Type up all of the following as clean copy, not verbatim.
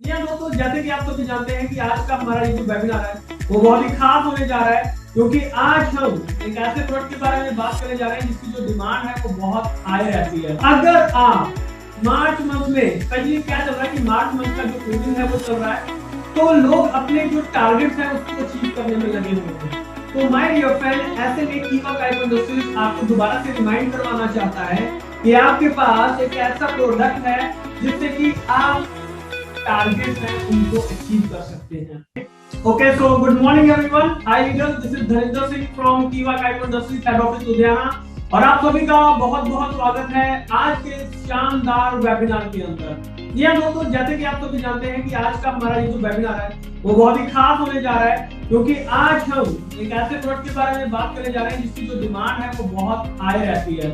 जी हाँ दोस्तों, जैसे कि आप सभी जानते हैं कि आज का हमारा ये जो वेबिनार है वो बहुत ही खास होने जा रहा है, क्योंकि आज हम एक ऐसे प्रोडक्ट के बारे में बात करने जा रहे हैं जिसकी जो डिमांड है वो बहुत हाई रहती है। अगर आप मार्च मंथ में, स्पेशली क्या चल रहा है कि मार्च मंथ का जो क्लोजिंग है वो चल रहा है, तो लोग अपने जो टारगेट्स हैं उसको अचीव करने में लगे हुए हैं। तो माय डियर फ्रेंड, ऐसे में कीवा काइप इंडस्ट्रीज आपको दोबारा से रिमाइंड करवाना चाहता है कि आपके पास एक ऐसा प्रोडक्ट है जिससे कि आप टारगेट्स हैं उनको अचीव कर सकते हैं। Okay, so good morning everyone, hi leaders, this is Dharendra Singh from Kiva Kype industries head office Ludhiana, और आप सभी का बहुत बहुत स्वागत है आज के शानदार वेबिनार के अंदर। जी हाँ दोस्तों, जैसे कि आप सभी जानते हैं कि आज का हमारा ये जो वेबिनार है वो बहुत ही खास होने जा रहा है, क्योंकि आज हम एक ऐसे प्रोडक्ट के बारे में बात करने जा रहे हैं जिसकी जो डिमांड है वो बहुत हाई रहती है।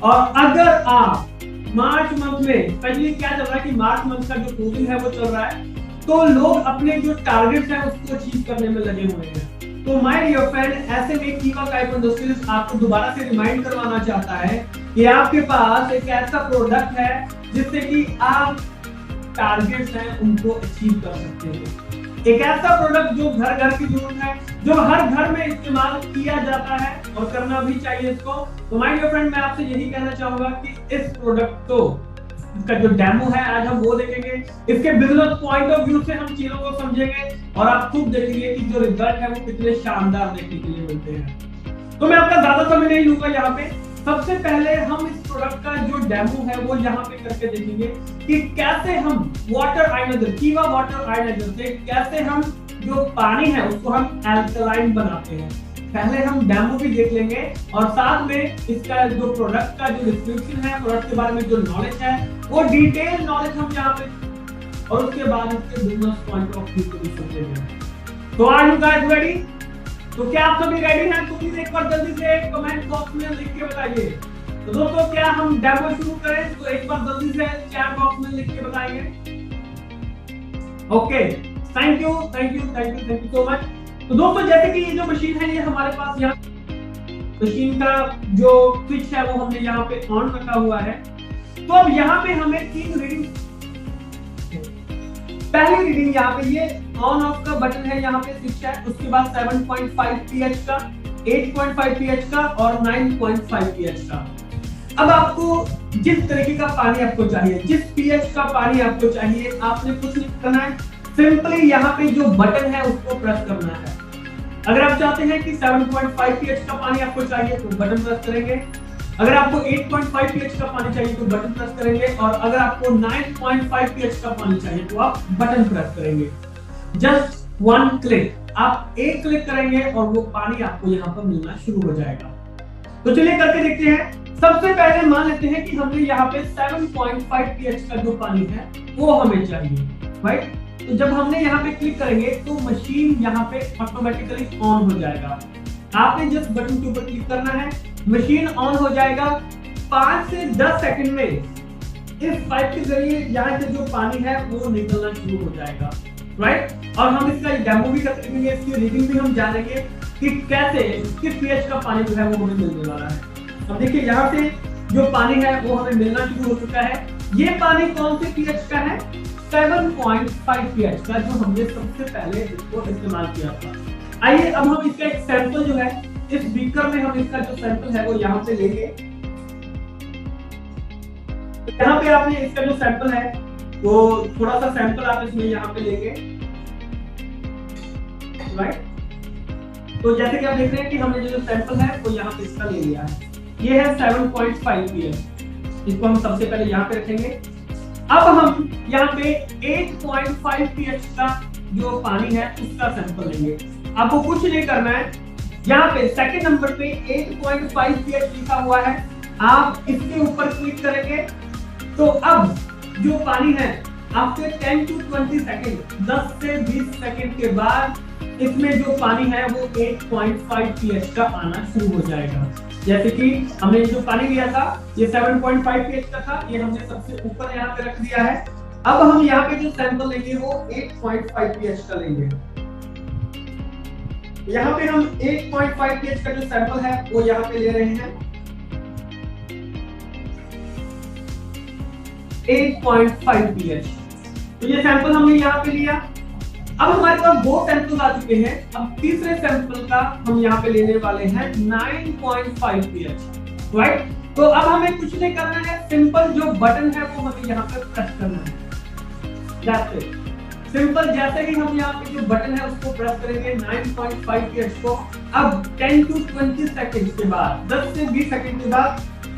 और अगर आप मार्च मंथ में, स्पेशली क्या चल रहा है कि मार्च मंथ का जो क्लोजिंग है वो चल रहा है, तो लोग अपने जो टारगेट्स हैं उसको अचीव करने में लगे हुए हैं। तो माय डियर फ्रेंड, ऐसे में कीवा काइप इंडस्ट्रीज आपको दोबारा से रिमाइंड करवाना चाहता है कि आपके पास एक ऐसा प्रोडक्ट है जिससे कि आप टारगेट्स हैं उनको अचीव कर सकते हैं। एक ऐसा प्रोडक्ट जो घर घर की जरूरत है, जो हर घर में इस्तेमाल किया जाता है और करना भी चाहिए इसको। तो माय डियर फ्रेंड, मैं आपसे यही कहना चाहूंगा कि इस प्रोडक्ट को, इसका जो डेमो है आज हम वो देखेंगे, इसके बिजनेस पॉइंट ऑफ व्यू से हम चीजों को समझेंगे और आप खुद देखेंगे कि जो रिजल्ट है वो कितने शानदार देखने के लिए मिलते हैं। तो मैं आपका ज्यादा समय नहीं लूंगा यहाँ पे। सबसे पहले हम इस प्रोडक्ट का जो डेमो है वो यहाँ पे करके देखेंगे कि कैसे हम वाटर आयनाइजर, कीवा वाटर आयनाइजर से कैसे हम जो पानी है उसको हम अल्कलाइन बनाते हैं। पहले हम डेमो भी देख लेंगे और साथ में इसका जो प्रोडक्ट का जो डिस्क्रिप्शन है, प्रोडक्ट के बारे में जो नॉलेज है वो डिटेल नॉलेज हम यहाँ पे, और उसके बाद इसके बिजनेस पॉइंट ऑफ व्यू को भी समझेंगे। तो आर यू गाइस रेडी? तो क्या आप सभी रेडी हैं? तो प्लीज एक बार जल्दी से कमेंट बॉक्स में लिख के बताइए। तो दोस्तों, क्या हम डेमो शुरू करें? तो एक बार जल्दी से चैट बॉक्स में लिख के बताएंगे। Okay, thank you thank you thank you thank you so much. तो दोस्तों, जैसे कि ये जो मशीन है, ये हमारे पास यहाँ मशीन का जो स्विच है वो हमने यहाँ पे ऑन रखा हुआ है। तो अब यहाँ पे हमें 3 रीडिंग, पहली रीडिंग यहाँ पे ये ऑन ऑफ का बटन है, यहाँ पे स्विच है, उसके बाद 7.5 pH का, 8.5 pH का और 9.5 pH का। अब आपको जिस तरीके का पानी आपको चाहिए, जिस pH का पानी आपको चाहिए, आपने कुछ नहीं करना है, सिंपली यहाँ पे जो बटन है उसको प्रेस करना है। अगर आप चाहते हैं कि 7.5 pH का पानी आपको चाहिए तो बटन प्रेस करेंगे, अगर आपको 8.5 pH का पानी चाहिए तो बटन प्रेस करेंगे, और अगर आपको 9.5 pH का पानी चाहिए तो आप बटन प्रेस करेंगे। जस्ट 1 क्लिक, आप एक क्लिक करेंगे और वो पानी आपको यहाँ पर मिलना शुरू हो जाएगा। तो चलिए करके देखते हैं। सबसे पहले मान लेते हैं कि हमने यहाँ पे 7.5 pH का जो पानी है वो हमें चाहिए, राइट? तो जब हमने यहाँ पे क्लिक करेंगे तो मशीन यहाँ पे ऑटोमेटिकली ऑन हो जाएगा। आपने जस्ट बटन के ऊपर क्लिक करना है, मशीन ऑन हो जाएगा। 5 से 10 सेकंड में इस पाइप के जरिए यहाँ से जो पानी है वो निकलना शुरू हो जाएगा, राइट? और हम इसका डेमो भी कर सकेंगे, इसकी रीडिंग भी हम जानेंगे कि कैसे किस pH का पानी जो है वो हमें मिलने वाला है। अब देखिए, यहाँ से जो पानी है वो हमें मिलना शुरू हो चुका है। ये पानी कौन से pH का है? 7.5 pH का, जो हमने सबसे पहले इसको इस्तेमाल किया था। आइए अब हम इसका एक सैंपल जो है, इस बीकर में हम इसका जो सैंपल है वो यहाँ पे लेंगे। तो यहाँ पे आपने इसका जो सैंपल है वो थोड़ा सा सैंपल आप इसमें यहाँ पे लेंगे, राइट? तो जैसे कि आप देख रहे हैं कि हमने जो सैंपल है वो यहाँ पे इसका ले लिया है। ये है 7.5 pH, इसको हम सबसे पहले यहाँ पे रखेंगे। अब हम यहाँ पे 8.5 pH का जो पानी है उसका सैंपल लेंगे। आपको कुछ नहीं करना है, यहाँ पे सेकंड नंबर पे 8.5 pH लिखा हुआ है, आप इसके ऊपर क्लिक करेंगे तो अब जो पानी है आपके 10 to 20 सेकंड, 10 से 20 सेकंड के बाद इसमें जो पानी है वो 8.5 pH का आना शुरू हो जाएगा। जैसे कि हमने जो पानी लिया था ये 7.5 pH का था, ये हमने सबसे ऊपर यहाँ पे रख दिया है। अब हम यहाँ पे जो सैंपल लेंगे वो 8.5 pH का लेंगे। यहाँ पे हम 8.5 pH का जो सैंपल है वो यहाँ पे ले रहे हैं। 8.5 pH तो ये सैंपल हमने यहाँ पे लिया। अब हमारे पास 2 सैंपल आ चुके हैं। अब तीसरे सैंपल का हम यहाँ पे लेने वाले हैं 9.5 pH, राइट। तो अब हमें कुछ नहीं करना है, सिंपल जो बटन है वो हमें यहाँ पे प्रेस करना है। जैसे सिंपल, जैसे ही हम यहाँ पे जो बटन है उसको प्रेस करेंगे 9.5 pH को, अब 10 to 20 सेकंड के बाद, 10 से 20 सेकंड के बाद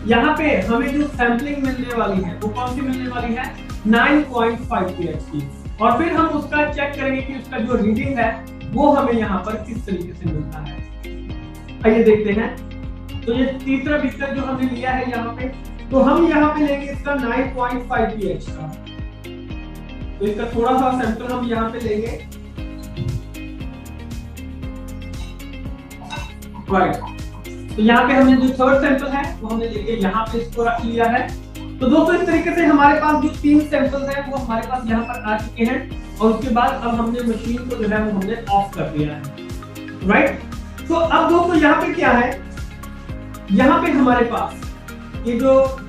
यहाँ पे हमें जो सैंपलिंग मिलने वाली है वो कौन सी मिलने वाली है, 9.5 pH की। और फिर हम उसका चेक करेंगे कि उसका जो रीडिंग है वो हमें यहाँ पर किस तरीके से मिलता है। आइए देखते हैं। तो ये तीसरा बीकर जो हमने लिया है यहाँ पे, तो हम यहाँ पे लेंगे इसका 9.5 pH का। तो इसका थोड़ा सा सैंपल हम यहाँ पे लेंगे, राइट। तो यहाँ पे हमने जो थर्ड सैंपल है वो हमने लेके यहाँ पे इसको रख लिया है। तो दोस्तों इस तरीके से हमारे पास जो 3 सैंपल्स हैं वो हमारे पास यहाँ पर आ चुके हैं। और उसके बाद अब हमने मशीन को जो है वो हमने ऑफ कर दिया है, राइट। तो अब दोस्तों यहाँ पे क्या है, यहाँ पे हमारे पास ये जो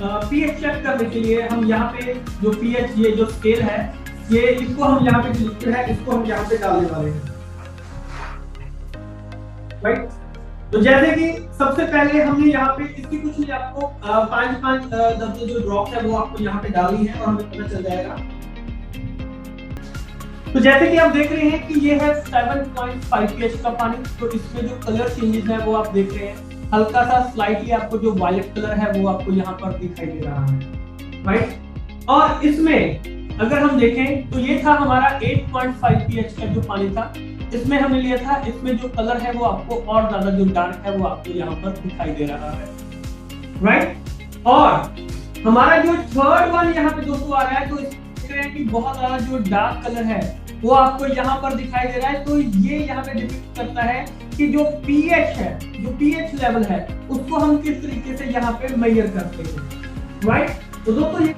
पीएच चेक करने के लिए हम यहाँ पे जो पीएच, ये जो स्केल है, ये इसको हम यहाँ पे जो लिक्विड है इसको हम यहाँ पे डालने वाले हैं, राइट। तो जैसे कि सबसे पहले हमने यहाँ पे इसकी कुछ नहीं, आपको 5-5 दस जो ड्रॉप है वो आपको यहाँ पे डालनी है और हमें पता चल जाएगा। तो जैसे कि आप देख रहे हैं कि ये है 7.5 pH का पानी। तो इसमें जो कलर चेंजेस है वो आप देख रहे हैं, हल्का सा स्लाइटली आपको जो वायलेट कलर है वो आपको यहाँ पर दिखाई दे रहा है, राइट। और इसमें अगर हम देखें तो ये था हमारा 8.5 pH का जो पानी था, इसमें हमने लिया था, इसमें जो कलर है वो आपको और ज्यादा जो डार्क है वो आपको यहाँ पर दिखाई दे रहा है, राइट। और हमारा जो थर्ड वन यहाँ पे दोस्तों आ रहा है, तो देख रहे हैं कि बहुत ज्यादा जो डार्क कलर है वो आपको यहाँ पर दिखाई दे रहा है। तो ये यहाँ पे डिपिक्ट करता है कि जो पीएच है, जो पीएच लेवल है उसको हम किस तरीके से यहाँ पे मेजर करते हैं, राइट। तो दोस्तों ये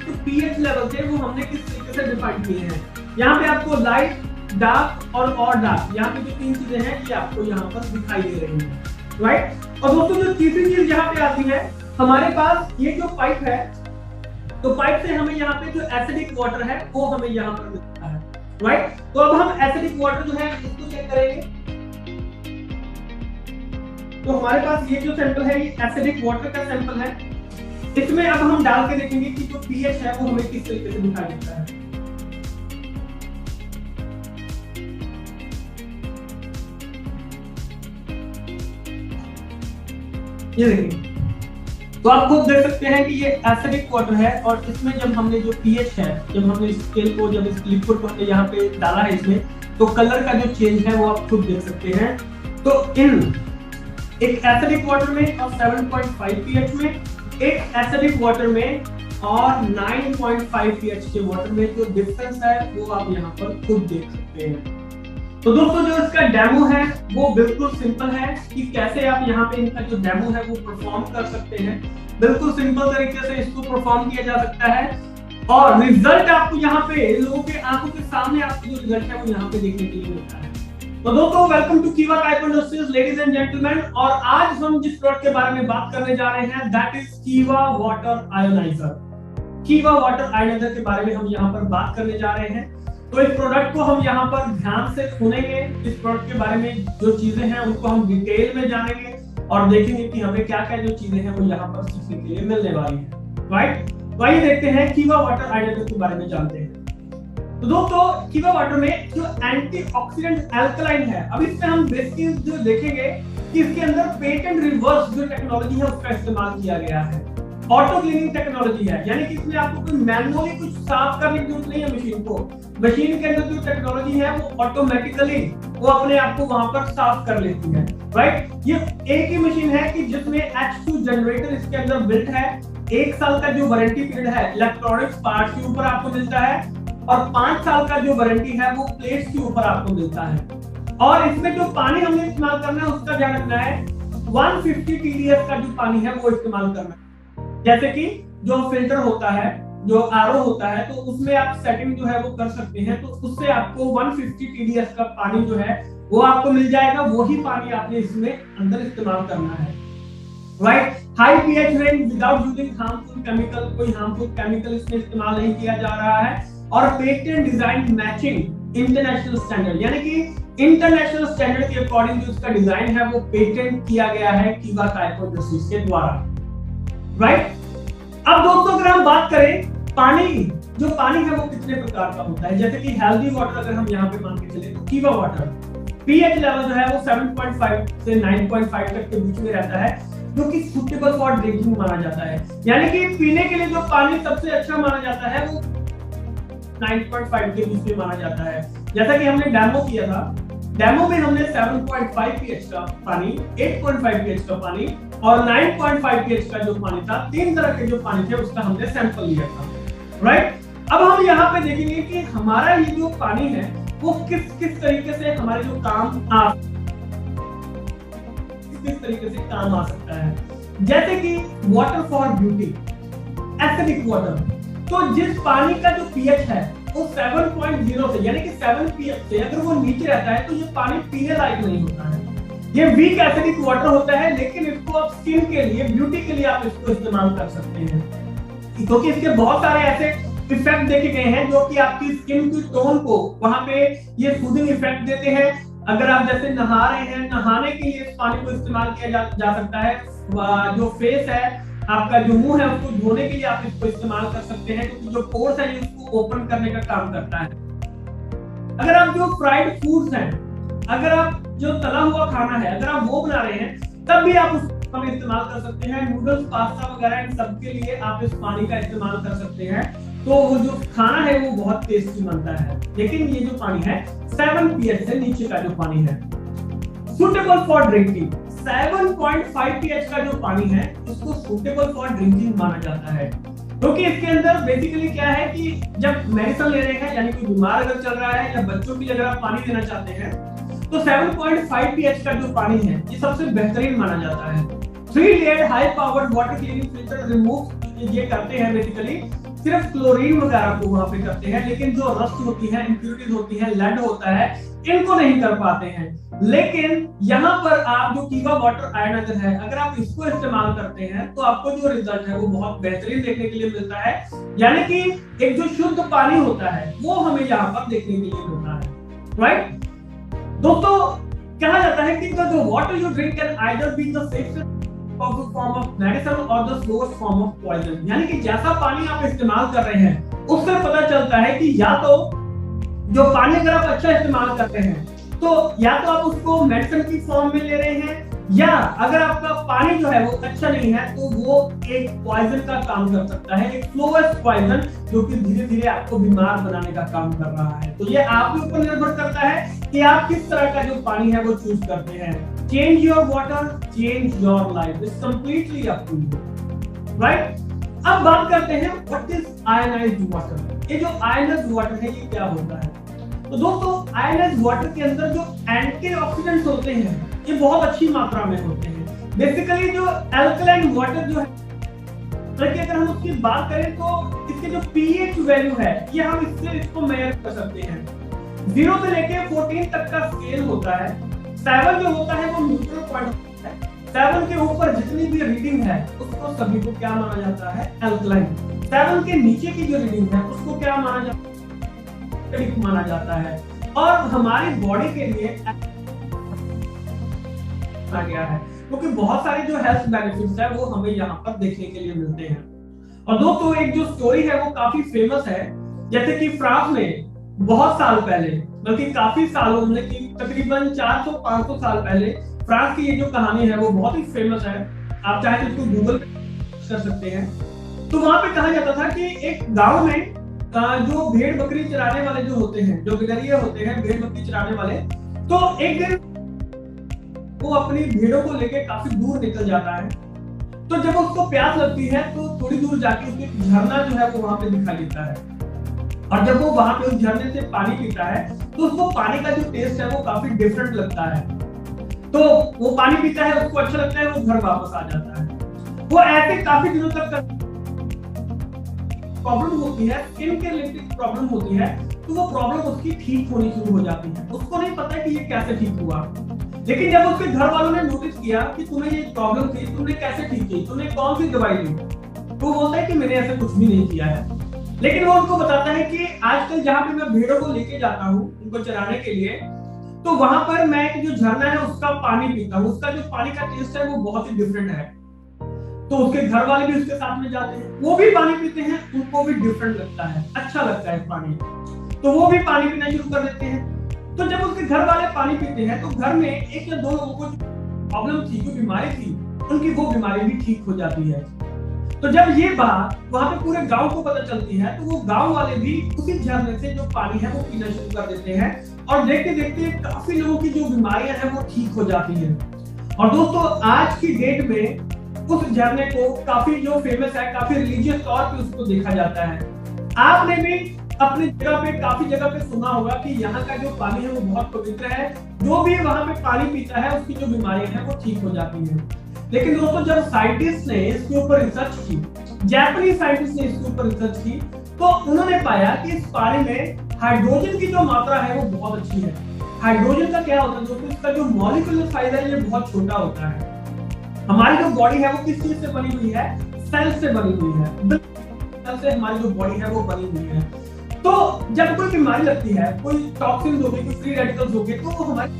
जो पीएच लेवल थे वो हमने किस तरीके से डिफाइन किए हैं। यहाँ पे आपको लाइट, डार्क और डार्क, यहाँ पे जो 3 चीजें हैं ये आपको यहाँ पर दिखाई दे रही हैं, राइट। और दोस्तों जो तीसरी चीज यहाँ पे आती है, हमारे पास ये जो पाइप है, तो पाइप से हमें यहाँ पे जो एसिडिक वाटर है वो हमें यहाँ पर मिलता है, राइट। तो अब हम एसिडिक वाटर जो है इसको चेक करेंगे। तो हमारे पास ये जो सैंपल है ये एसिडिक वाटर का सैंपल है। इसमें अब हम डाल के देखेंगे कि जो पीएच है वो हमें किस तरीके से दिखाई देता है। ये देखिए, तो आप खुद देख सकते हैं कि ये एसिडिक वाटर है। और इसमें जब हमने जो पीएच है, जब हमने स्केल को, जब इस लिक्विड को हमने यहाँ पे डाला है इसमें, तो कलर का जो चेंज है वो आप खुद देख सकते हैं। तो इन एक एसिडिक वाटर में और 7.5 pH में, एक एसिडिक वाटर में और 9.5 pH के वाटर में जो डिफरेंस है वो आप यहाँ पर खुद देख सकते हैं। तो दोस्तों जो इसका डेमो है वो बिल्कुल सिंपल है कि कैसे आप यहाँ पे इनका जो डेमो है वो परफॉर्म कर सकते हैं। बिल्कुल सिंपल तरीके से इसको परफॉर्म किया जा सकता है और रिजल्ट आपको यहाँ पे लोगों के आंखों के सामने आपको जो रिजल्ट है वो यहाँ पे देखने के लिए मिलता है। तो दोस्तों वेलकम टू कीवा काइपो इंडस्ट्रीज लेडीज एंड जेंटलमैन। और आज हम जिस प्रोडक्ट के बारे में बात करने जा रहे हैं दैट इज कीवा वाटर आयोनाइजर। कीवा वाटर आयोनाइजर के बारे में हम यहाँ पर बात करने जा रहे हैं। तो इस प्रोडक्ट को हम यहाँ पर ध्यान से सुनेंगे, इस प्रोडक्ट के बारे में जो चीजें हैं उनको हम डिटेल में जानेंगे और देखेंगे कि हमें क्या क्या जो चीजें हैं वो यहाँ पर सीखने के लिए मिलने वाली है, राइट। तो आइए देखते हैं कीवा वाटर आयोनाइजर के बारे में जानते हैं। तो दोस्तों कीवा वाटर में जो एंटीऑक्सीडेंट अल्कलाइन है, अब इसमें हम बेसिकली जो देखेंगे कि इसके अंदर पेटेंट रिवर्स जो टेक्नोलॉजी है उसका इस्तेमाल किया गया है। ऑटो क्लीनिंग टेक्नोलॉजी है, यानी कि इसमें आपको कोई मैनुअली कुछ साफ करने की जरूरत नहीं है मशीन को। मशीन के अंदर जो टेक्नोलॉजी है वो ऑटोमेटिकली वो अपने आप को वहां पर साफ कर लेती है, राइट। ये एक ही मशीन है कि जिसमें H2 जनरेटर इसके अंदर बिल्ट है। 1 साल का जो वारंटी पीरियड है इलेक्ट्रॉनिक्स पार्ट्स के ऊपर आपको मिलता है और 5 साल का जो वारंटी है वो प्लेट्स के ऊपर आपको मिलता है। और इसमें जो पानी हमने इस्तेमाल करना है उसका ध्यान रखना है, 150 TDS का जो पानी है वो इस्तेमाल करना है। जैसे कि जो फिल्टर होता है, जो आरओ होता है, तो उसमें आप सेटिंग जो है वो कर सकते हैं। तो उससे आपको 150 TDS का पानी जो है वो आपको मिल जाएगा। वही पानी आपने इसमें अंदर इस्तेमाल करना है, right. High pH range without using harmful chemical, कोई हार्मफुल केमिकल इसमें इस्तेमाल नहीं किया जा रहा है। और patent design matching international standard, यानी कि इंटरनेशनल स्टैंडर्ड के अकॉर्डिंग जो इसका डिजाइन है वो पेटेंट किया गया है कीवा काइको इंडस्ट्रीज के द्वारा, राइट। अब दोस्तों अगर हम बात करें पानी, जो पानी है वो कितने प्रकार का होता है, जैसे कि हेल्दी वाटर अगर हम यहाँ पे मान के चले तो कीवा वाटर पीएच लेवल जो है वो 7.5 से 9.5 तक के बीच में रहता है, जो कि सुटेबल फॉर ड्रिंकिंग माना जाता है। यानी कि पीने के लिए जो पानी सबसे अच्छा माना जाता है वो 9.5 के बीच में माना जाता है। जैसा कि हमने डेमो किया था, डेमो में हमने 7.5 पीएच का पानी, 8.5 पीएच का पानी और 9.5 पीएच का जो पानी था, तीन तरह के जो पानी थे उसका हमने सैंपल लिया था, राइट। अब हम यहाँ पे देखेंगे कि हमारा ये जो पानी है वो किस किस तरीके से हमारे जो किस तरीके से काम आ सकता है। जैसे कि water for beauty, acidic water, तो जिस पानी का जो पीएच है वो 7.0 से, यानी कि 7 पीएच से अगर वो नीचे रहता है तो ये पानी पीने लायक नहीं होता है। ये वीक एसिडिक वाटर होता है, लेकिन इसको आप स्किन के लिए, ब्यूटी के लिए आप इसको इस्तेमाल कर सकते हैं, क्योंकि इसके बहुत सारे ऐसे इफेक्ट देखे गए हैं जो कि आपकी स्किन की टोन को वहां पे ये सूदिंग इफेक्ट देते हैं। अगर आप जैसे नहा रहे हैं, नहाने के लिए इस पानी को इस्तेमाल किया जा सकता है। जो फेस है, आपका जो मुंह है, उसको धोने के लिए आप इसको इस्तेमाल कर सकते हैं, क्योंकि जो पोर्स है उसको ओपन करने का काम करता है। अगर आप जो फ्राइड फूड्स हैं, अगर आप जो तला हुआ खाना है, अगर आप वो बना रहे हैं, तब भी आप उसको इस्तेमाल कर सकते हैं। नूडल्स, पास्ता वगैरह इन सब के लिए आप इस पानी का इस्तेमाल कर सकते हैं, तो वो जो खाना है वो बहुत टेस्टी बनता है। लेकिन ये जो पानी है 7 पीएच से नीचे का जो पानी है, सुटेबल फॉर ड्रिंकिंग, 7.5 पीएच का जो पानी है उसको सुटेबल फॉर ड्रिंकिंग माना जाता है, क्योंकि इसके अंदर बेसिकली क्या है कि जब मेडिसिन ले रहे हैं, यानी कोई बीमार अगर चल रहा है या बच्चों के लिए अगर आप पानी देना चाहते हैं, तो 7.5 पीएच का जो पानी है ये सबसे बेहतरीन माना जाता है। 3 layer high powered water cleaning filter remove ये करते हैं, बेसिकली सिर्फ क्लोरीन वगैरह को वहां पे करते हैं, लेकिन जो रस्ट होती है, इंप्यूरिटीज होती है, लेड होता है, इनको नहीं कर पाते हैं। लेकिन यहाँ पर आप जो कीवा वाटर आयोनाइजर है, अगर आप इसको इस्तेमाल करते हैं तो आपको जो रिजल्ट है वो बहुत बेहतरीन देखने के लिए मिलता है। यानी कि एक जो शुद्ध पानी होता है वो हमें यहाँ पर देखने के लिए मिलता है, राइट। दोस्तों कहा जाता है कि जो water you drink can either be the safest form of medicine और the slowest form of poison, यानी कि जैसा पानी आप इस्तेमाल कर रहे हैं उससे पता चलता है कि या तो जो पानी अगर आप अच्छा इस्तेमाल करते हैं तो या तो आप उसको मेडिसिन की फॉर्म में ले रहे हैं, या अगर आपका पानी जो है वो अच्छा नहीं है तो वो एक पॉइजन का काम कर सकता है, एक स्लोएस्ट पॉइजन जो कि धीरे धीरे आपको बीमार बनाने का काम कर रहा है। तो ये आपके ऊपर निर्भर करता है कि आप किस तरह का जो पानी है वो चूज करते हैं। Change your water, change your life, it's completely up to you, right. अब बात करते हैं व्हाट इज आयनाइज्ड वाटर। ये जो आयनाइज्ड वाटर है ये क्या होता है? तो दोस्तों आयनाइज्ड वाटर के अंदर जो एंटीऑक्सीडेंट्स होते हैं ये बहुत अच्छी मात्रा में होते हैं। बेसिकली जो अल्कलाइन वाटर जो है, बल्कि अगर हम उसकी बात करें तो इसके जो पीएच वैल्यू है ये हम इससे इसको मेजर कर सकते हैं। 0 से लेके 14 तक का स्केल होता है। 7 जो होता है वो न्यूट्रल पॉइंट होता है। 7 के ऊपर जितनी भी रीडिंग है उसको सभी को क्या माना जाता है? अल्कलाइन। 7 के नीचे की जो रीडिंग है उसको क्या माना जाता है? एसिडिक माना जाता है। और हमारी बॉडी के लिए आ गया है, क्योंकि बहुत सारे जो हेल्थ बेनिफिट्स है वो हमें यहाँ पर देखने के लिए मिलते हैं। और दोस्तों एक जो स्टोरी है वो काफी फेमस है, जैसे कि फ्रांस में बहुत साल पहले, बल्कि काफी सालों में, तकरीबन 400-500 साल पहले फ्रांस की ये जो कहानी है वो बहुत ही फेमस है। आप चाहे तो इसको गूगल कर सकते हैं। तो वहां पे कहा जाता था कि एक गांव में जो भेड़ बकरी चराने वाले जो होते हैं, जो गिलहरियां होते हैं भेड़ बकरी चराने वाले, तो एक दिन वो अपनी भेड़ों को लेके काफी दूर निकल जाता है। तो जब उसको प्यास लगती है तो थोड़ी दूर जाके उसको एक झरना जो है वो वहां पे दिखाई देता है, और जब वो वहां पे उस झरने से पानी पीता है तो उसको पानी का जो टेस्ट है वो काफी डिफरेंट लगता है। तो वो पानी पीता है, उसको अच्छा लगता है, वो घर वापस आ जाता है। वो ऐसे काफी दिनों तक प्रॉब्लम होती है, स्किन के रिलेटेड प्रॉब्लम होती है, तो वो प्रॉब्लम उसकी ठीक होनी शुरू हो जाती है। उसको नहीं पता कि ये कैसे ठीक हुआ। लेकिन जब उसके घर वालों ने नोटिस किया कि तुम्हें ये प्रॉब्लम थी, तुमने कैसे ठीक की, तुमने कौन सी दवाई ली, तो वो बोलता है कि मैंने ऐसा कुछ भी नहीं किया है। लेकिन वो उनको बताता है कि आजकल जहां पे मैं भेड़ों को लेके जाता हूँ उनको चराने के लिए, तो वहां पर मैं जो झरना है उसका पानी पीता हूँ, उसका जो पानी का टेस्ट है वो बहुत ही डिफरेंट है। तो उसके घर वाले भी उसके साथ में जाते हैं, वो भी पानी पीते हैं, उनको भी डिफरेंट लगता है, अच्छा लगता है पानी, तो वो भी पानी पीना शुरू कर देते हैं। तो जब उसके घर वाले पानी पीते हैं तो घर में एक या दो लोगों को प्रॉब्लम थी, जो बीमारी थी, उनकी वो बीमारी भी ठीक हो जाती है। तो जब ये बात वहां पे पूरे गांव को पता चलती है, तो वो गांव वाले भी उसी झरने से जो पानी है वो पीना शुरू कर देते हैं, और देखते देखते काफी लोगों की जो बीमारियां हैं वो ठीक हो जाती है। और दोस्तों आज की डेट में उस झरने को काफी जो फेमस है, काफी रिलीजियस तौर पे उसको देखा जाता है। आपने भी अपनी जगह पे काफी जगह पे सुना होगा कि यहाँ का जो पानी है वो बहुत पवित्र है, जो भी वहां पे पानी पीता है उसकी जो बीमारियां हैं वो ठीक हो जाती है। लेकिन दोस्तों जब साइंटिस्ट ने इसके ऊपर रिसर्च की, जापानीज साइंटिस्ट ने इसके ऊपर रिसर्च की, तो उन्होंने पाया कि इस पानी में हाइड्रोजन की जो मात्रा है वो बहुत अच्छी है। हाइड्रोजन का क्या होता है दोस्तों, इसका जो मॉलिक्यूलर साइज है ये बहुत छोटा होता है। हमारी जो बॉडी है वो किस चीज से बनी हुई है, सेल से बनी हुई है, सेल से हमारी जो बॉडी है वो बनी हुई है। तो जब कोई बीमारी लगती है, कोई टॉक्सिन हो गए, कोई फ्री रेडिकल्स हो गए, तो वो हमारी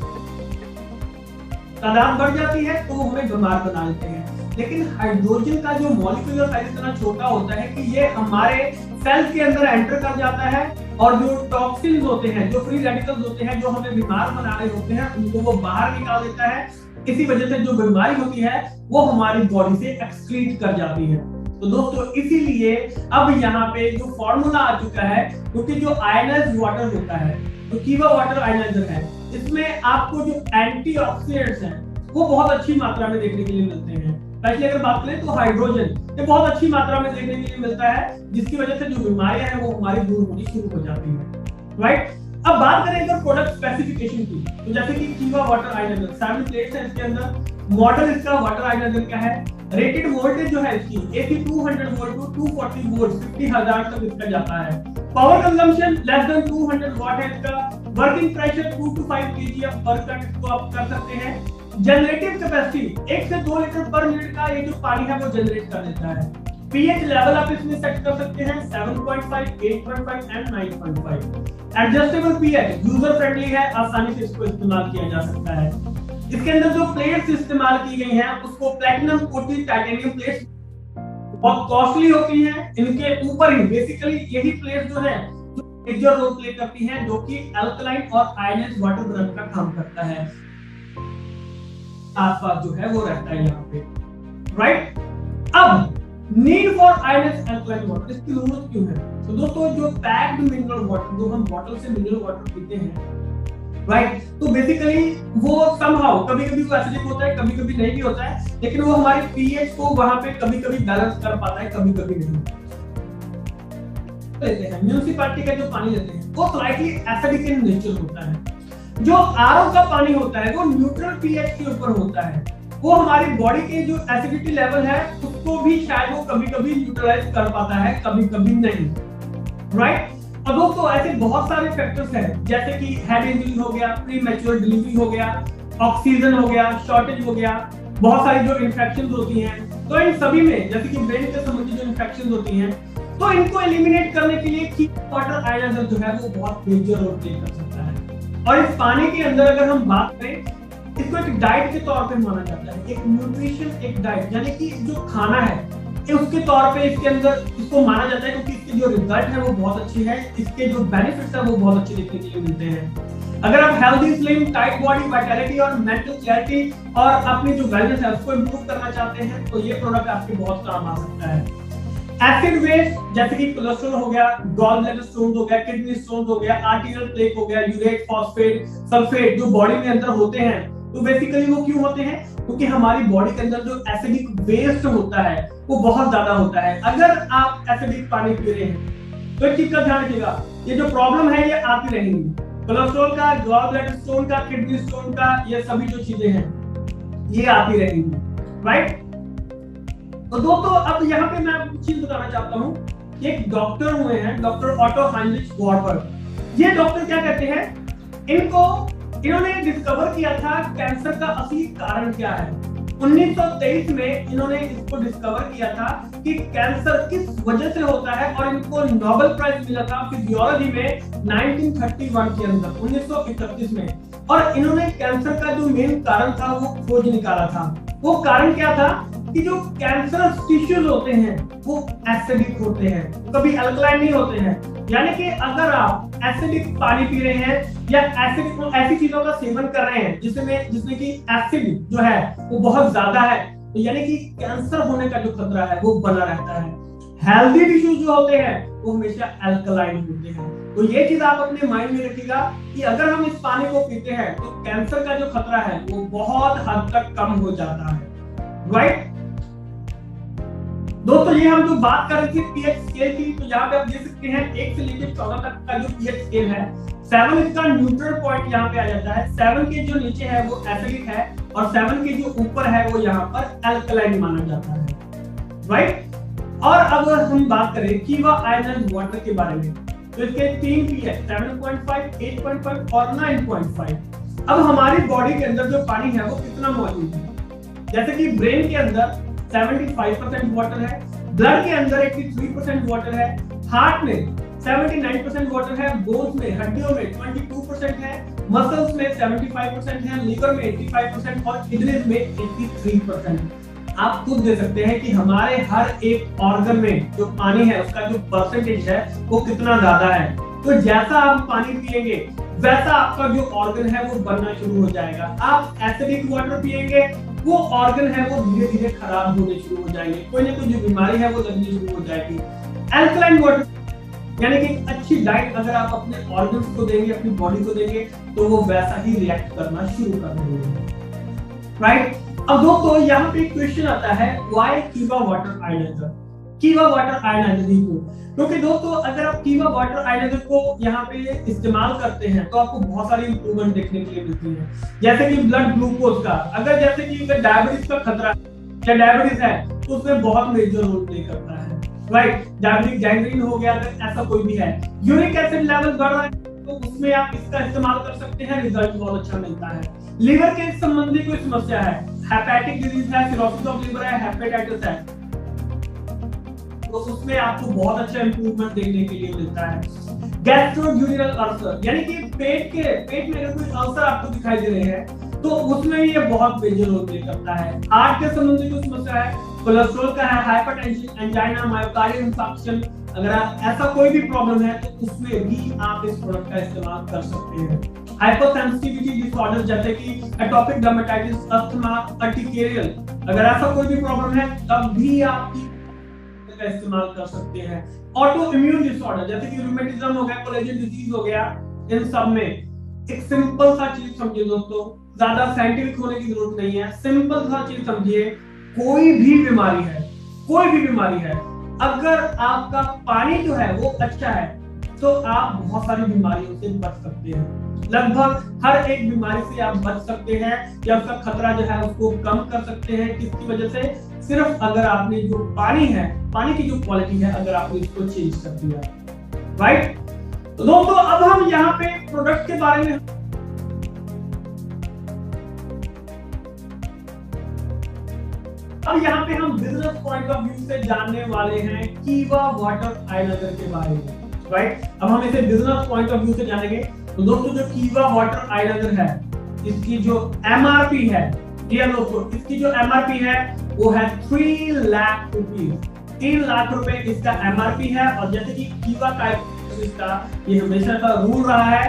तादाद बढ़ जाती है, तो वो हमें बीमार बना देते हैं। लेकिन हाइड्रोजन का जो मॉलिक्यूलर साइज इतना छोटा होता है कि ये हमारे सेल के अंदर एंटर कर जाता है, और जो टॉक्सिन्स होते हैं, जो फ्री रेडिकल्स होते हैं, जो हमें बीमार बना रहे होते हैं, उनको वो बाहर निकाल देता है। इसी वजह से जो बीमारी होती है वो हमारी बॉडी से एक्सक्रीट कर जाती है। तो दोस्तों इसीलिए अब यहाँ पे जो फॉर्मूला आ चुका है, क्योंकि जो आयनाइज्ड वाटर होता है, तो कीवा वाटर आयनाइजर है, इसमें आपको जो एंटीऑक्सीडेंट्स हैं वो बहुत अच्छी मात्रा में देखने के लिए मिलते हैं। पहले अगर बात करें तो हाइड्रोजन ये बहुत अच्छी मात्रा में देखने के लिए मिलता है, जिसकी वजह से जो बीमारियां हैं वो हमारी दूर होनी शुरू हो जाती है, राइट। अब बात करें अगर प्रोडक्ट स्पेसिफिकेशन की, तो जैसे कि कीवा वाटर आयनाइजर 7 प्लेट्स है इसके अंदर। मॉडल इसका वाटर आयनाइजर क्या है, रेटेड वोल्टेज जो है इसकी AC 200 वोल्ट टू 240 वोल्ट 50,000 तक इसका जाता है। पावर कंजम्पशन लेस देन 200 वाट है इसका। वर्किंग प्रेशर 2 to 5 kg पर कट इसको आप कर सकते हैं। जनरेटिव कैपेसिटी 1 से 2 लीटर पर मिनट का ये जो पानी है वो जनरेट कर देता है। पीएच लेवल आप इसमें सेट कर सकते हैं 7.5, 8.5 and 9.5। Adjustable pH user friendly है, आसानी से इसको इस्तेमाल किया जा सकता है। इसके अंदर जो प्लेट्स इस्तेमाल की गई हैं उसको प्लैटिनम कोटेड टाइटेनियम प्लेट्स, बहुत कॉस्टली होती हैं। इनके ऊपर ही बेसिकली यही प्लेट जो है मेजर रोल प्ले करती हैं, जो कि अल्कलाइन और आयनाइज्ड वाटर बनाने का काम करता है। आसपास जो है वो रहता है यहाँ पे, राइट। अब need for ionised alkaline water, इसकी जरूरत क्यों है? तो दोस्तों जो पैक्ड मिनरल वाटर, जो हम बॉटल से मिनरल वाटर पीते हैं, राइट, तो बेसिकली वो समहाउ कभी-कभी वो एसिडिक होता है, कभी-कभी नहीं भी होता है, लेकिन वो हमारे पीएच को वहां पे कभी-कभी बैलेंस कर पाता है, कभी-कभी नहीं। लेते हैं म्युनिसिपैलिटी का जो पानी लेते हैं वो स्लाइटली एसिडिक इन नेचर होता है। जो आरओ का पानी होता है वो न्यूट्रल पीएच के ऊपर होता है, वो हमारी बॉडी के जो एसिडिटी लेवल है उसको भी शायद वो कभी-कभी न्यूट्रलाइज कर पाता है, कभी-कभी नहीं, राइट। और दोस्तों ऐसे बहुत सारे फैक्टर्स हैं, जैसे कि हेड इंजरी हो गया, प्री मैच्योर डिलीवरी हो गया, ऑक्सीजन हो गया, शॉर्टेज हो गया, बहुत सारी जो इन्फेक्शंस होती हैं, तो इन सभी में जैसे कि ब्रेन से संबंधित जो इन्फेक्शंस होती हैं, तो इनको एलिमिनेट करने के लिए कीवा वाटर आयनाइजर जो है वो बहुत मेजर रोल प्ले कर सकता है। और इस पानी के अंदर अगर हम बात करें, इसको एक डाइट के तौर पे माना जाता है, एक न्यूट्रिशन, एक डाइट, यानी कि जो खाना है उसके तौर पे इसके अंदर इसको माना जाता है, क्योंकि इसके जो रिजल्ट है वो बहुत अच्छे हैं, इसके जो बेनिफिट्स है वो बहुत अच्छे देखने के लिए मिलते हैं। अगर आप healthy, slim, tight body, vitality और मेंटल क्लैरिटी और अपनी जो वेलनेस है उसको इंप्रूव करना चाहते हैं, तो ये प्रोडक्ट आपके बहुत काम आ सकता है। एसिड वेस्ट जैसे कि कोलेस्ट्रॉल हो गया, गॉल ब्लैडर स्टोन हो गया, किडनी स्टोन हो गया, आर्टेरियल प्लेक हो गया, यूरेट, फॉस्फेट, सल्फेट जो बॉडी में अंदर होते हैं, तो बेसिकली वो क्यों होते हैं? क्योंकि हमारी बॉडी के अंदर जो एसिडिक वेस्ट होता है वो बहुत ज्यादा होता है। अगर आप एसिडिक पानी पी रहे हैं तो एक चीज का ध्यान रखिएगा, ये जो प्रॉब्लम है ये आती रहेंगी, कोलेस्ट्रॉल का, गॉल ब्लैडर स्टोन का, किडनी स्टोन का, ये सभी जो चीजें हैं ये आती रहेंगी, राइट। तो दोस्तों अब यहाँ पे मैं आपको चीज बताना चाहता हूँ, एक डॉक्टर हुए हैं, डॉक्टर ऑटो हाइनरिच वार्बर्ग। ये डॉक्टर क्या कहते हैं, इनको इन्होंने डिस्कवर किया था कैंसर का असली कारण क्या है। 1923 में इन्होंने इसको डिस्कवर किया था कि कैंसर किस वजह से होता है, और इनको नोबेल प्राइज मिला था फिजियोलॉजी में 1931 के अंदर, 1931 में। और इन्होंने कैंसर का जो मेन कारण था वो खोज निकाला था। वो कारण क्या था कि जो कैंसरस टिश्यूज होते हैं वो एसिडिक होते हैं, कभी अल्कलाइन नहीं होते हैं। यानी कि अगर आप एसिडिक पानी पी रहे हैं या एसिडिक ऐसी चीजों का सेवन कर रहे हैं जिसमें कि एसिड जो है वो बहुत ज्यादा है, तो यानी कि कैंसर होने का जो खतरा है वो बना रहता है। हेल्दी टिश्यूज जो होते हैं वो हमेशा अल्कलाइन होते हैं। तो ये चीज आप अपने माइंड में रखिएगा कि अगर हम इस पानी को पीते हैं तो कैंसर का जो खतरा है वो बहुत हद तक कम हो जाता है, राइट। दोस्तों ये हम जो बात कर रहे थे पीएच स्केल की, तो यहाँ पे आप देख सकते हैं 1 से लेकर 14 तक का जो पीएच स्केल है, 7 इसका न्यूट्रल पॉइंट यहाँ पे आ जाता है। 7 के जो नीचे है वो एसिडिक है और 7 के जो ऊपर है वो यहाँ पर अल्कलाइन माना जाता है, राइट। और अब हम बात करें कीवा आयनाइज्ड वाटर के बारे में, तो इसके 3 पीएच 7.5, 8.5 और 9.5। अब हमारी बॉडी के अंदर जो पानी है वो कितना मौजूद है, जैसे कि ब्रेन के अंदर 75% वाटर है, ब्लड के अंदर 83% वाटर है, हार्ट में 79% वाटर है, बोन्स में हड्डियों में 22% है, मसल्स में 75% है, लीवर में 85% और किडनीज में 83%। आप खुद देख सकते हैं कि हमारे हर एक ऑर्गन में जो पानी है उसका जो परसेंटेज है वो कितना ज्यादा है। तो जैसा आप पानी पिएंगे वैसा आपका जो ऑर्गन है वो बनना शुरू हो जाएगा। आप एसिडिक वाटर पिएंगे, वो ऑर्गन है वो धीरे धीरे खराब होने शुरू हो जाएंगे, कोई ना कोई जो बीमारी है वो लगनी शुरू हो जाएगी। अल्कलाइन वाटर यानी कि अच्छी डाइट अगर आप अपने ऑर्गन्स को देंगे, अपनी बॉडी को देंगे, तो वो वैसा ही रिएक्ट करना शुरू कर देंगे, राइट। अब दोस्तों यहाँ पे क्वेश्चन आता है, व्हाई कीवा वाटर आयनाइजर, कीवा वाटर आयनाइजर को, क्योंकि दोस्तों अगर आप कीवा वाटर आयनाइजर को यहाँ पे इस्तेमाल करते हैं तो आपको बहुत सारी इंप्रूवमेंट देखने के लिए मिलती है। जैसे कि ब्लड ग्लूकोज का, अगर जैसे कि अगर डायबिटीज का खतरा या डायबिटीज है तो उसमें बहुत मेजर रोल प्ले करता है, राइट। डायबिटिक गैंग्रीन हो गया अगर ऐसा कोई भी है, यूरिक एसिड लेवल बढ़ रहा है तो उसमें आप इसका इस्तेमाल कर सकते हैं, रिजल्ट बहुत अच्छा मिलता है। लीवर के संबंधी कोई समस्या है, हेपेटिक डिजीज है, सिरोसिस ऑफ लीवर है, हेपेटाइटिस है, तो उसमें आपको बहुत अच्छा इंप्रूवमेंट देखने के लिए मिलता है। गैस्ट्रोड्यूरियल अल्सर यानी कि पेट में अगर कोई अल्सर आपको दिखाई दे रहे हैं तो उसमें ये बहुत मेजर रोल प्ले करता है। हार्ट के संबंधी कोई समस्या है, कोलेस्ट्रॉल का है, हाइपरटेंशन, एंजाइना, मायोकार्डियल इंफार्क्शन, अगर ऐसा कोई भी प्रॉब्लम है तो उसमें भी आप इस प्रोडक्ट का इस्तेमाल कर सकते हैं। हाइपरसेंसिटिविटी डिसऑर्डर जैसे कि एटोपिक डर्मेटाइटिस, अस्थमा, अर्टिकेरियल, अगर ऐसा कोई भी प्रॉब्लम है तब भी आप का इस्तेमाल कर सकते हैं। ऑटो इम्यून डिसऑर्डर जैसे कि रूमेटिज्म हो गया, कोलेजन डिजीज हो गया, इन सब में एक सिंपल सा चीज समझिए दोस्तों, ज्यादा साइंटिफिक होने की जरूरत नहीं है, सिंपल सा चीज समझिए, कोई भी बीमारी है, अगर आपका पानी जो है वो अच्छा है तो आप बहुत सारी बीमारियों से बच सकते हैं। लगभग हर एक बीमारी से आप बच सकते हैं या उसका खतरा जो है उसको कम कर सकते हैं। किसकी वजह से? सिर्फ अगर आपने जो पानी की जो क्वालिटी है अगर आपने इसको चेंज कर दिया, राइट। तो दोस्तों अब हम यहाँ पे प्रोडक्ट के बारे में अब यहाँ पे हम बिजनेस पॉइंट ऑफ व्यू से जानने वाले हैं कीवा वाटर आयनाइजर के बारे में, राइट। अब हम इसे बिजनेस पॉइंट ऑफ व्यू से जानेंगे। तो दोस्तों जो कीवा वाटर आयनाइजर है इसकी जो एमआरपी है, ये दोस्तों इसकी जो एमआरपी है वो है 3 लाख रुपीस, 3 लाख रुपए इसका एमआरपी है। और जैसे कि कीवा टाइप इसका ये हमेशा का रूल रहा है,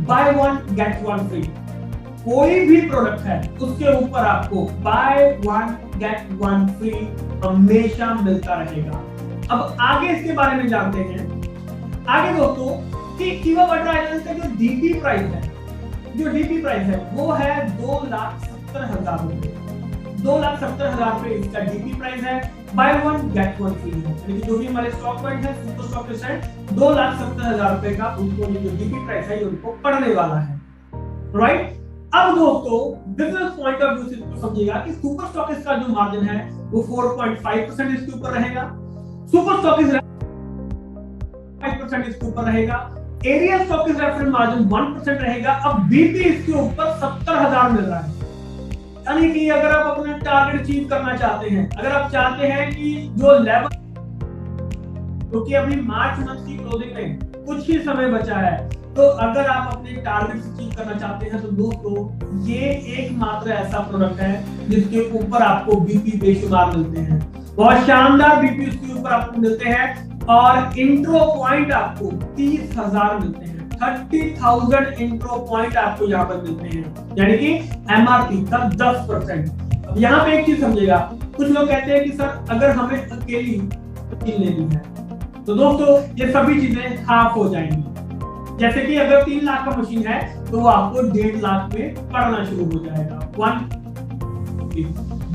by one get one free. कोई भी प्रोडक्ट है उसके ऊपर आपको by one get one free हमेशा मिलता रहेगा। अब आगे इसके बारे में जानते हैं। आगे दोस्तों कि कीवा वाटर आयनाइजर का जो डीपी प्राइस है वो है 2,70,000 रुपए। 2,70,000 रुपए इसका डीपी प्राइस है, by one get one free है। यानी कि जो भी हमारे स्टॉक पॉइंट है, सुपर स्टॉकिस्ट है, 2,70,000 रुपए का उनको ये जो डीपी प्राइस है ये उनको पड़ने वाला है, राइट। अब दोस्तों बिजनेस पॉइंट ऑफ व्यू से समझिएगा कि सुपर स्टॉकिस्ट का जो मार्जिन है वो 4.5% इसके ऊपर रहेगा, सुपर स्टॉकिस्ट 5% इसके ऊपर रहेगा, एरिया स्टॉकिस्ट रेफरेंस मार्जिन 1% रहेगा। अब बीपी इसके ऊपर 70,000 मिल रहा है, यानी कि अगर आप अपना टारगेट अचीव करना चाहते हैं, अगर आप चाहते हैं कि जो लेवल, क्योंकि अभी मार्च मंथ की क्लोजिंग में कुछ ही समय बचा है, तो अगर आप अपने टारगेट अचीव करना चाहते हैं तो दोस्तों ये एकमात्र ऐसा प्रोडक्ट है जिसके ऊपर आपको बीपी बेशुमार मिलते हैं, बहुत शानदार बीपी उसके ऊपर आपको मिलते हैं, और इंट्रो पॉइंट आपको 30,000 मिलते हैं, 30,000 इंट्रो पॉइंट आपको यहाँ पर मिलते हैं, यानी कि एमआरपी का 10%। अब यहाँ पे एक चीज समझिएगा, कुछ लोग कहते हैं कि सर अगर हमें अकेली मशीन लेनी है तो दोस्तों ये सभी चीजें हाफ हो जाएंगी। जैसे कि अगर 3 लाख का मशीन है तो वो आपको 1.5 लाख में पड़ना शुरू हो जाएगा।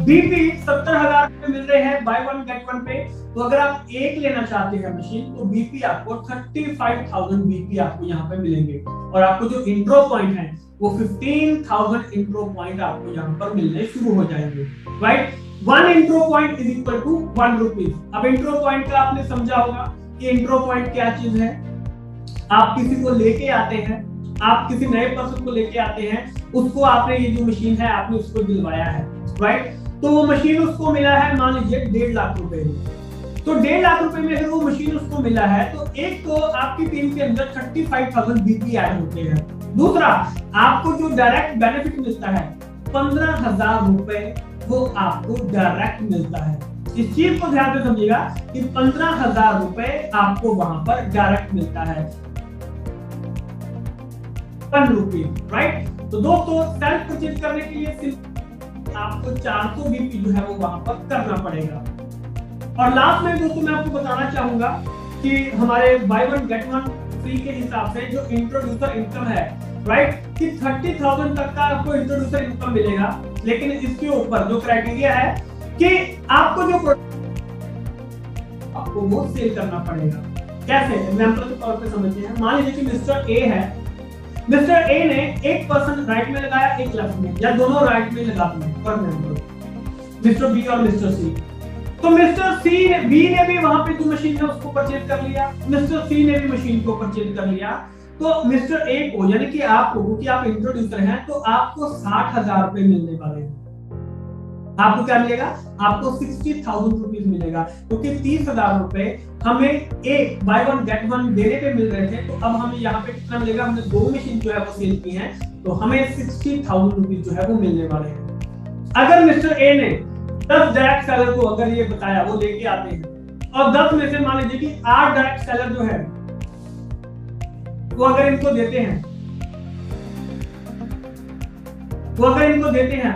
बीपी 70,000 पे मिल रहे हैं बाय वन गेट वन पे, तो अगर आप एक लेना चाहते हैं मशीन तो बीपी आपको 35,000 बीपी आपको यहाँ पे मिलेंगे, और आपको जो इंट्रो पॉइंट है वो 15,000 इंट्रो पॉइंट आपको यहाँ पर मिलने शुरू हो जाएंगे, right. 1 intro point is equal to 1 rupees. अब इंट्रो पॉइंट का आपने समझा होगा कि इंट्रो पॉइंट क्या चीज है। आप किसी को लेके आते हैं, आप किसी नए पर्सन को लेके आते हैं, उसको आपने ये जो मशीन है आपने उसको दिलवाया है, राइट। तो वो मशीन उसको मिला है मान लीजिए 1.5 लाख रुपए में, तो 1.5 लाख रुपए में अगर वो मशीन उसको मिला है तो एक तो आपकी टीम के अंदर 35,000 बीपी ऐड होते हैं, दूसरा आपको जो डायरेक्ट बेनिफिट मिलता है 15,000 रुपए वो आपको डायरेक्ट मिलता है। इस चीज को ध्यान से समझिएगा कि 15,000 रुपए आपको वहां पर डायरेक्ट मिलता है, 1 रुपये, राइट। तो दोस्तों सेल्फ परचेज करने के लिए सिर्फ आपको 400 बीपी जो है वो वहां पर करना पड़ेगा। और लास्ट में दोस्तों मैं आपको बताना चाहूंगा कि हमारे by one get one free के हिसाब से जो इंट्रोड्यूसर इनकम है, राइट, कि 30,000 तक का आपको इंट्रोड्यूसर इनकम मिलेगा, लेकिन इसके ऊपर जो क्राइटेरिया है कि आपको जो आपको वो सेल करना पड़ेगा। कैसे, एग्जांपल के तौर पे समझते हैं। मान लीजिए कि मिस्टर ए है, मिस्टर ए ने एक पर्सन राइट में लगाया, एक लेफ्ट में, या दोनों राइट में लगाते हैं, फॉर एग्जांपल मिस्टर बी और मिस्टर सी। तो मिस्टर सी ने, बी ने भी वहां पे जो मशीन है उसको परचेज कर लिया, मिस्टर सी ने भी मशीन को परचेज कर लिया। तो मिस्टर ए को, यानी कि आपको, क्योंकि आप इंट्रोड्यूसर हैं, तो आपको 60,000 रुपए मिलने वाले हैं। आपको क्या मिलेगा? आपको 60,000 रुपीज मिलेगा, क्योंकि 30,000 रुपए हमें एक बाय वन गेट वन देने पे मिल रहे थे। तो अब हमें यहाँ पे कितना मिलेगा? हमने 2 मशीन जो है वो सेल की हैं, तो हमें 60,000 रुपीज जो है वो मिलने वाले हैं। अगर मिस्टर ए ने 10 डायरेक्ट सेलर को अगर ये बताया, वो लेके आते हैं, और 10 में से मान लीजिए कि 8 डायरेक्ट सेलर जो है वो अगर इनको देते हैं,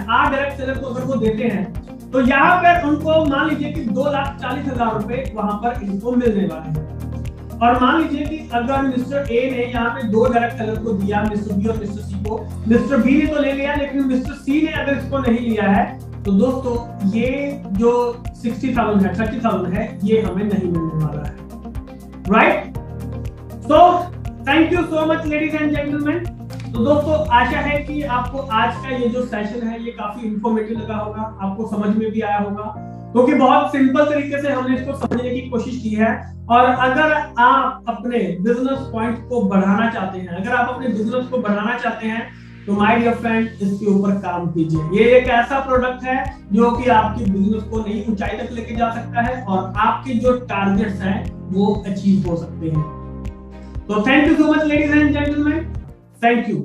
8 डायरेक्ट सेलर को अगर वो देते हैं, तो यहाँ पर उनको मान लीजिए कि 2,40,000 रुपए वहां पर इनको मिलने वाले हैं। और मान लीजिए कि अगर मिस्टर ए ने यहाँ पे 2 डायरेक्ट सेलर को दिया, मिस्टर बी और मिस्टर सी को, मिस्टर बी ने तो ले लिया, लेकिन मिस्टर सी ने अगर इसको नहीं लिया है, तो दोस्तों ये जो 60,000 है, 30,000 है, ये हमें नहीं मिलने वाला है, right. So thank you so much ladies and gentleman. तो दोस्तों आशा है कि आपको आज का ये जो सेशन है ये काफी इंफॉर्मेटिव लगा होगा, आपको समझ में भी आया होगा, क्योंकि बहुत सिंपल तरीके से हमने इसको समझने की कोशिश की है। और अगर आप अपने बिजनेस पॉइंट को बढ़ाना चाहते हैं, अगर आप अपने बिजनेस को बढ़ाना चाहते हैं, तो माय डियर फ्रेंड इसके ऊपर काम कीजिए। ये एक ऐसा प्रोडक्ट है जो कि आपके बिजनेस को नई ऊंचाई तक लेके जा सकता है, और आपके जो टारगेट्स हैं वो अचीव हो सकते हैं। तो thank you so much ladies and gentleman, thank you.